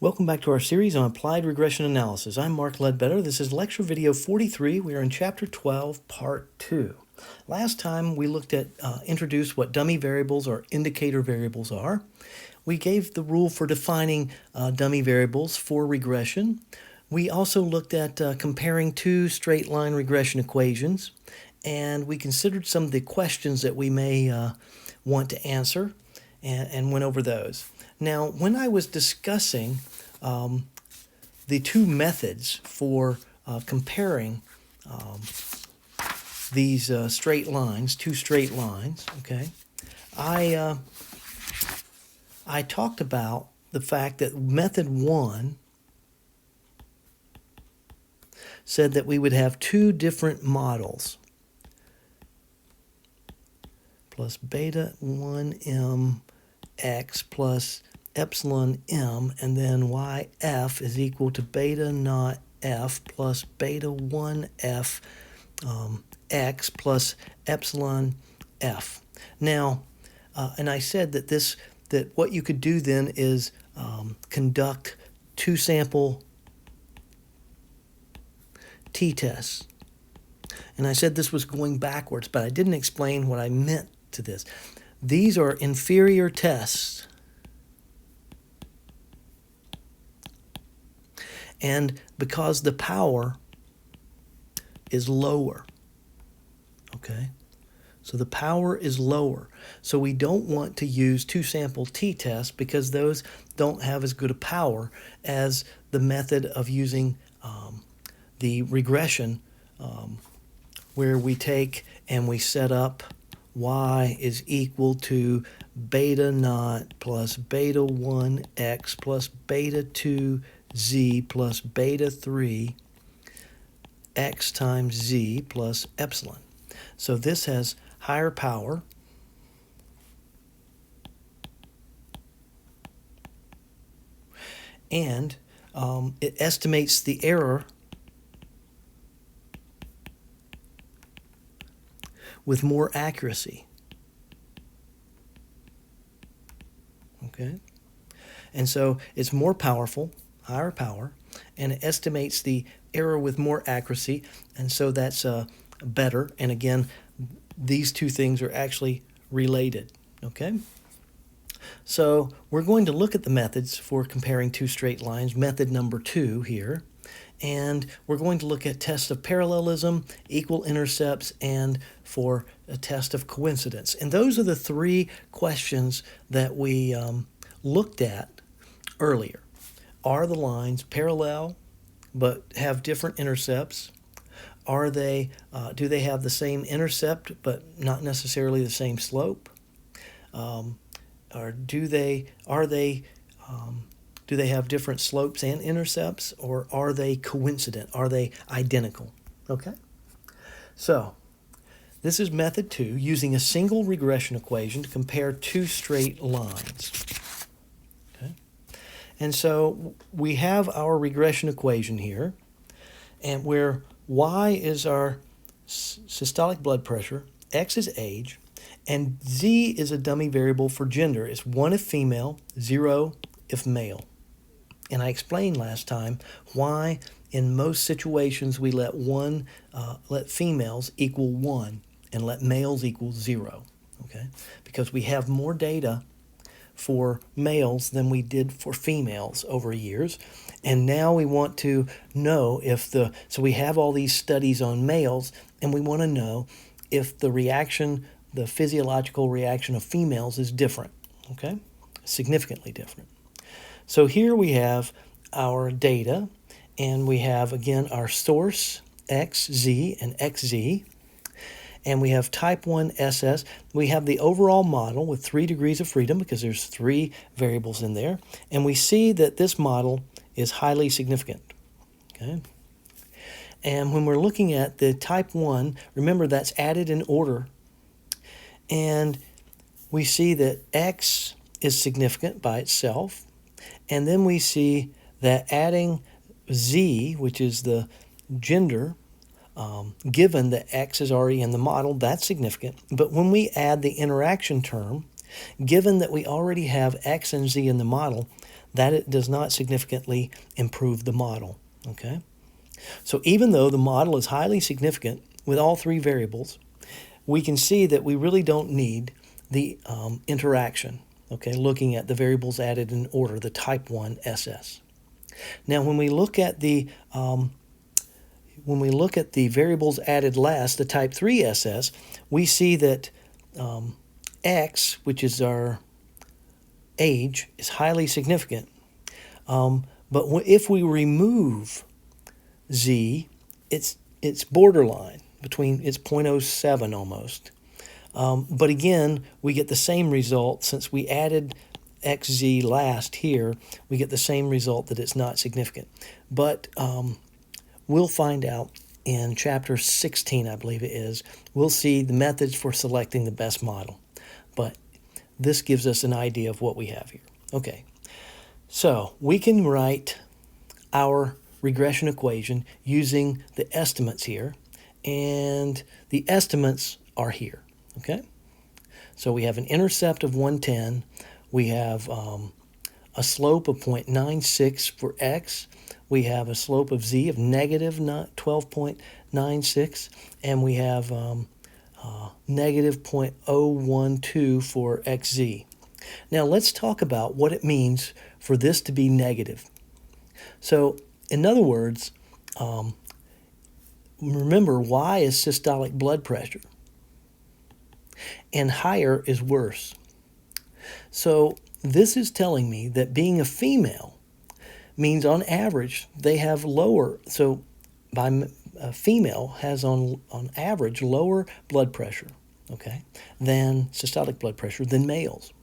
Welcome back to our series on applied regression analysis. I'm Mark Ledbetter. This is lecture video 43. We are in chapter 12, part 2. Last time we looked at, introduced what dummy variables or indicator variables are. We gave the rule for defining dummy variables for regression. We also looked at comparing two straight line regression equations, and we considered some of the questions that we may want to answer and went over those. Now, when I was discussing the two methods for comparing these straight lines, two straight lines, okay, I talked about the fact that method 1 said that we would have two different models, plus beta 1m x plus epsilon m, and then yf is equal to beta naught f plus beta 1f x plus epsilon f. Now, and I said that what you could do then is conduct two sample t-tests. And I said this was going backwards, but I didn't explain what I meant to this. These are inferior tests. And because the power is lower, okay? So the power is lower. So we don't want to use two sample t-tests because those don't have as good a power as the method of using the regression where we take and we set up y is equal to beta naught plus beta 1x plus beta 2z plus beta 3 x times z plus epsilon. So this has higher power, and it estimates the error with more accuracy. Okay? And so it's more powerful, higher power, and it estimates the error with more accuracy, and so that's better. And again, these two things are actually related. Okay? So we're going to look at the methods for comparing two straight lines, method number 2 here. And we're going to look at tests of parallelism, equal intercepts, and for a test of coincidence. And those are the three questions that we looked at earlier. Are the lines parallel but have different intercepts? Are they, do they have the same intercept but not necessarily the same slope? Or do they have different slopes and intercepts, or are they coincident? Are they identical? Okay? So, this is method 2, using a single regression equation to compare two straight lines. Okay? And so, we have our regression equation here, and where y is our systolic blood pressure, x is age, and z is a dummy variable for gender. It's 1 if female, 0 if male. And I explained last time why in most situations we let females equal 1 and let males equal 0. Okay? Because we have more data for males than we did for females over years. And now we want to know so we have all these studies on males, and we want to know if the physiological reaction of females is different. Okay? Significantly different. So here we have our data, and we have, again, our source, XZ and XZ, and we have type 1 SS. We have the overall model with 3 degrees of freedom because there's 3 variables in there, and we see that this model is highly significant. Okay? And when we're looking at the type 1, remember that's added in order, and we see that X is significant by itself. And then we see that adding Z, which is the gender, given that X is already in the model, that's significant. But when we add the interaction term, given that we already have X and Z in the model, that it does not significantly improve the model. Okay? So even though the model is highly significant with all three variables, we can see that we really don't need the interaction, okay, looking at the variables added in order, the type 1 SS. Now, when we look at the variables added last, the type 3 SS, we see that X, which is our age, is highly significant. But if we remove Z, it's borderline between, it's 0.07 almost. But again, we get the same result since we added XZ last here. We get the same result that it's not significant. But we'll find out in chapter 16, I believe it is. We'll see the methods for selecting the best model. But this gives us an idea of what we have here. Okay, so we can write our regression equation using the estimates here, and the estimates are here. Okay, so we have an intercept of 110. We have a slope of 0.96 for X. We have a slope of Z of negative 12.96, and we have negative 0.012 for XZ. Now let's talk about what it means for this to be negative. So in other words, remember, Y is systolic blood pressure, and higher is worse. So this is telling me that being a female means on average they have lower, so a female has on average lower blood pressure, okay, than systolic blood pressure than males.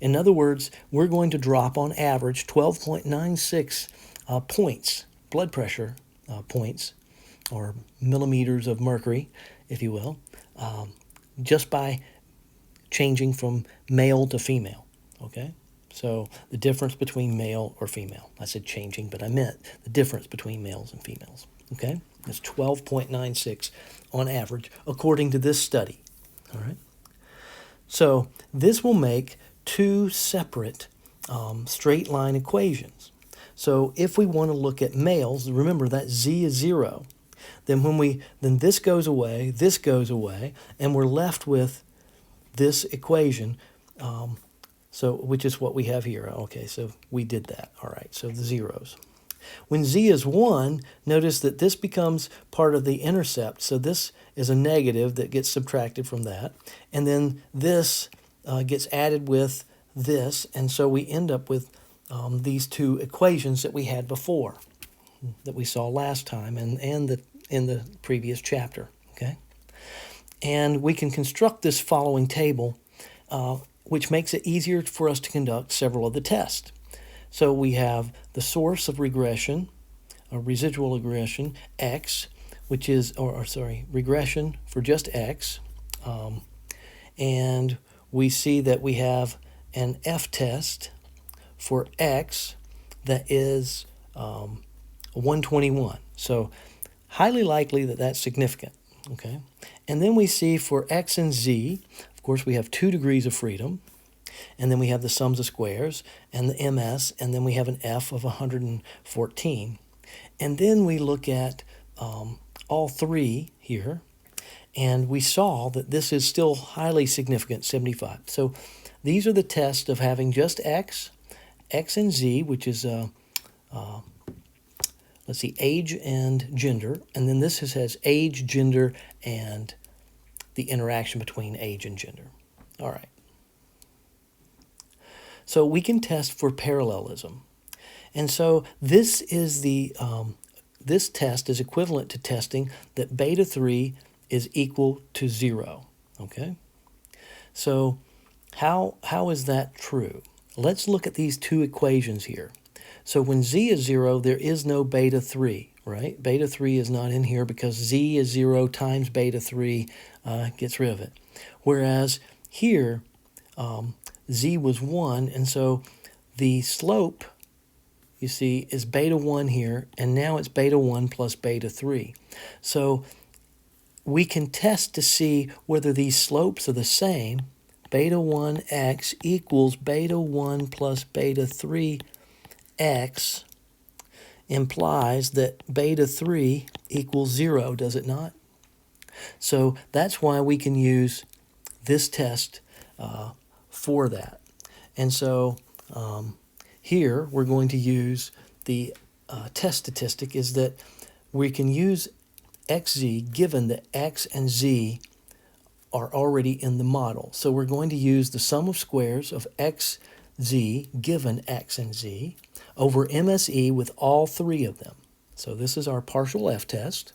In other words, we're going to drop on average 12.96 points, blood pressure points, or millimeters of mercury, if you will, just by changing from male to female, okay? So the difference between male or female. I said changing, but I meant the difference between males and females, okay? It's 12.96 on average, according to this study, all right? So this will make two separate straight line equations. So if we want to look at males, remember that Z is 0. Then then this goes away, and we're left with this equation, which is what we have here. Okay, so we did that. All right, so the zeros. When Z is 1, notice that this becomes part of the intercept. So this is a negative that gets subtracted from that. And then this gets added with this. And so we end up with these two equations that we had before, that we saw last time and in the previous chapter. Okay? And we can construct this following table, which makes it easier for us to conduct several of the tests. So we have the source of regression, or residual regression, X, which is, regression for just X. And we see that we have an F test for X that is 121. So highly likely that that's significant. Okay, and then we see for X and Z, of course, we have 2 degrees of freedom, and then we have the sums of squares and the MS, and then we have an F of 114. And then we look at all three here, and we saw that this is still highly significant, 75. So these are the tests of having just X, X and Z, which is let's see, age and gender, and then this has age, gender, and the interaction between age and gender. All right. So we can test for parallelism. And so this is this test is equivalent to testing that beta 3 is equal to 0. Okay? So how is that true? Let's look at these two equations here. So when Z is 0, there is no beta 3, right? Beta 3 is not in here because Z is 0 times beta 3 gets rid of it. Whereas here, Z was 1, and so the slope, you see, is beta 1 here, and now it's beta 1 plus beta 3. So we can test to see whether these slopes are the same. Beta 1x equals beta 1 plus beta 3 x implies that beta 3 equals 0, does it not? So that's why we can use this test for that. And so here we're going to use the test statistic is that we can use xz given that x and z are already in the model. So we're going to use the sum of squares of xz given x and z over MSE with all three of them. So this is our partial F test.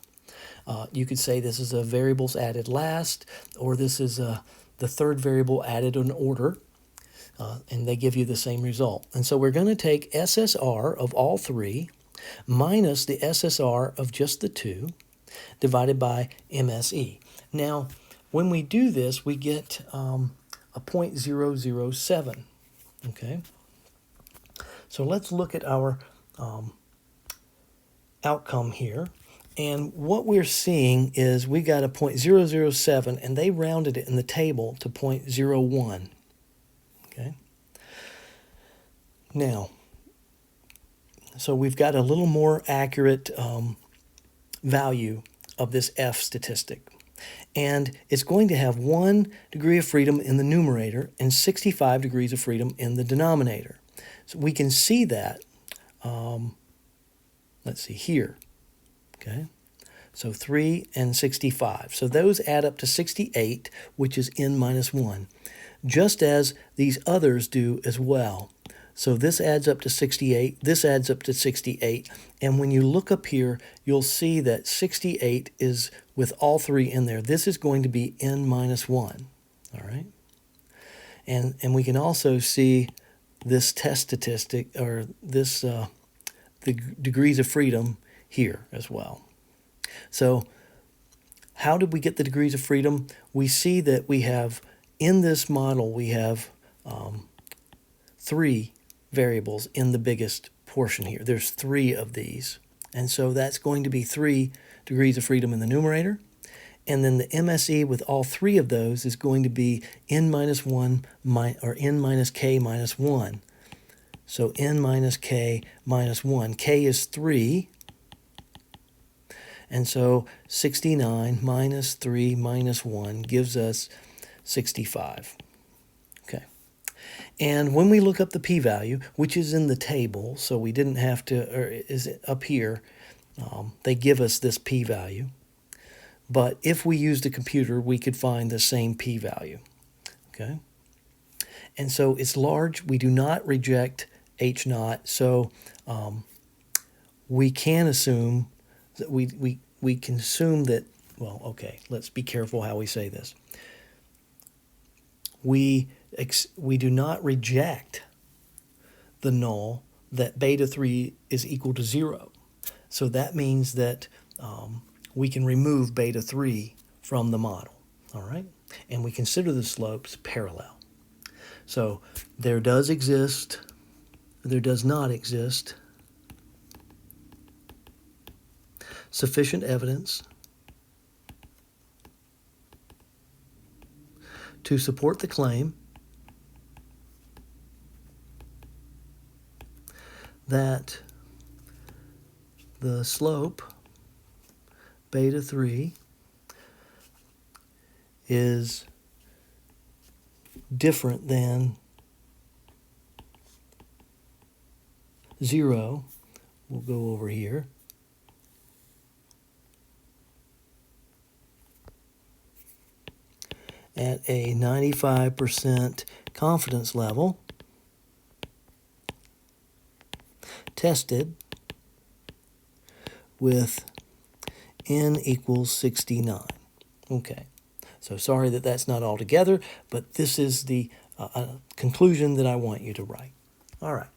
You could say this is a variables added last, or this is the third variable added in order, and they give you the same result. And so we're going to take SSR of all three minus the SSR of just the two divided by MSE. Now, when we do this, we get a 0.007, okay? So let's look at our outcome here. And what we're seeing is we got a 0.007, and they rounded it in the table to 0.01, okay? Now, so we've got a little more accurate value of this F statistic. And it's going to have 1 degree of freedom in the numerator and 65 degrees of freedom in the denominator. So we can see that, let's see here, okay? So 3 and 65. So those add up to 68, which is n minus 1, just as these others do as well. So this adds up to 68, this adds up to 68, and when you look up here, you'll see that 68 is with all three in there. This is going to be n minus 1, all right? And we can also see this test statistic, or this the degrees of freedom here as well. So how did we get the degrees of freedom? We see that we have, in this model, we have 3 variables in the biggest portion here. There's 3 of these. And so that's going to be 3 degrees of freedom in the numerator. And then the MSE with all 3 of those is going to be n minus 1 or n minus k minus 1. So n minus k minus 1. K is 3. And so 69 minus 3 minus 1 gives us 65. Okay. And when we look up the p-value, which is in the table, so we didn't have to, or is it up here, they give us this p-value. But if we used a computer, we could find the same p-value. Okay. And so it's large. We do not reject H naught, so we can assume that we can assume that, well, okay, let's be careful how we say this. We do not reject the null that beta 3 is equal to 0. So that means that we can remove beta 3 from the model, all right? And we consider the slopes parallel. So there does not exist sufficient evidence to support the claim that the slope beta 3 is different than 0. We'll go over here. At a 95% confidence level, tested with n equals 69. Okay, so sorry that that's not all together, but this is the conclusion that I want you to write. All right,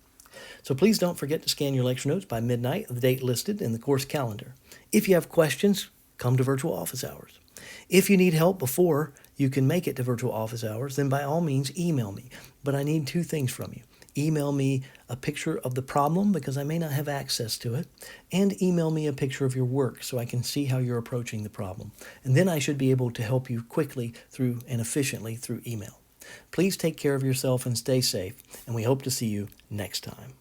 so please don't forget to scan your lecture notes by midnight of the date listed in the course calendar. If you have questions, come to virtual office hours. If you need help before you can make it to virtual office hours, then by all means email me. But I need 2 things from you. Email me a picture of the problem because I may not have access to it, and email me a picture of your work so I can see how you're approaching the problem. And then I should be able to help you quickly through and efficiently through email. Please take care of yourself and stay safe, and we hope to see you next time.